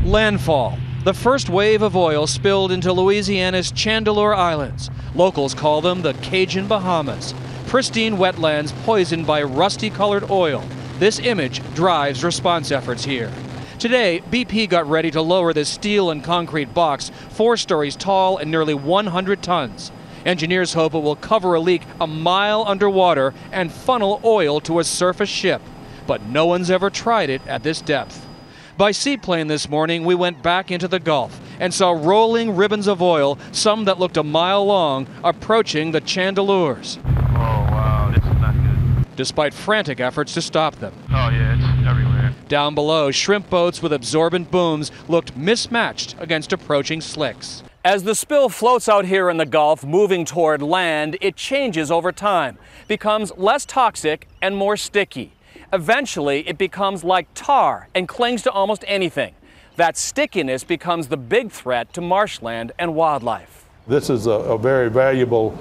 Landfall. The first wave of oil spilled into Louisiana's Chandeleur Islands. Locals call them the Cajun Bahamas. Pristine wetlands poisoned by rusty-colored oil. This image drives response efforts here. Today, BP got ready to lower this steel and concrete box, 4 stories tall and nearly 100 tons. Engineers hope it will cover a leak a mile underwater and funnel oil to a surface ship. But no one's ever tried it at this depth. By seaplane this morning, we went back into the Gulf and saw rolling ribbons of oil, some that looked a mile long, approaching the Chandeleurs. Oh, wow, this is not good. Despite frantic efforts to stop them. Oh, yeah, it's everywhere. Down below, shrimp boats with absorbent booms looked mismatched against approaching slicks. As the spill floats out here in the Gulf, moving toward land, it changes over time, becomes less toxic and more sticky. Eventually, it becomes like tar and clings to almost anything. That stickiness becomes the big threat to marshland and wildlife. This is a very valuable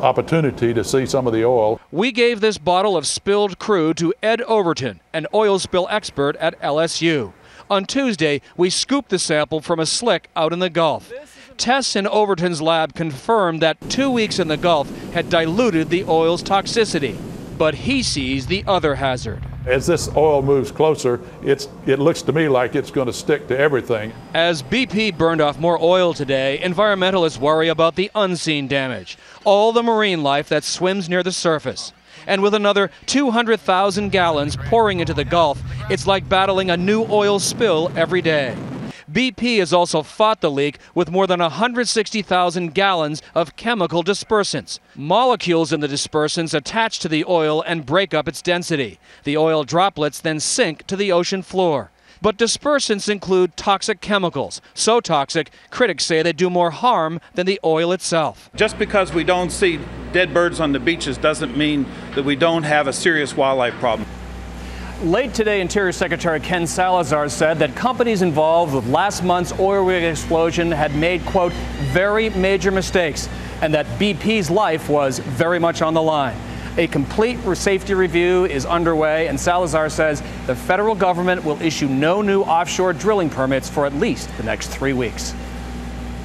opportunity to see some of the oil. We gave this bottle of spilled crude to Ed Overton, an oil spill expert at LSU. On Tuesday, we scooped the sample from a slick out in the Gulf. Tests in Overton's lab confirmed that 2 weeks in the Gulf had diluted the oil's toxicity. But he sees the other hazard. As this oil moves closer, it looks to me like it's going to stick to everything. As BP burned off more oil today, environmentalists worry about the unseen damage, all the marine life that swims near the surface. And with another 200,000 gallons pouring into the Gulf, it's like battling a new oil spill every day. BP has also fought the leak with more than 160,000 gallons of chemical dispersants. Molecules in the dispersants attach to the oil and break up its density. The oil droplets then sink to the ocean floor. But dispersants include toxic chemicals. So toxic, critics say they do more harm than the oil itself. Just because we don't see dead birds on the beaches doesn't mean that we don't have a serious wildlife problem. Late today, Interior Secretary Ken Salazar said that companies involved with last month's oil rig explosion had made, quote, very major mistakes, and that BP's life was very much on the line. A complete safety review is underway, and Salazar says the federal government will issue no new offshore drilling permits for at least the next 3 weeks.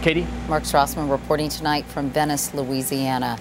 Katie? Mark Strassmann reporting tonight from Venice, Louisiana.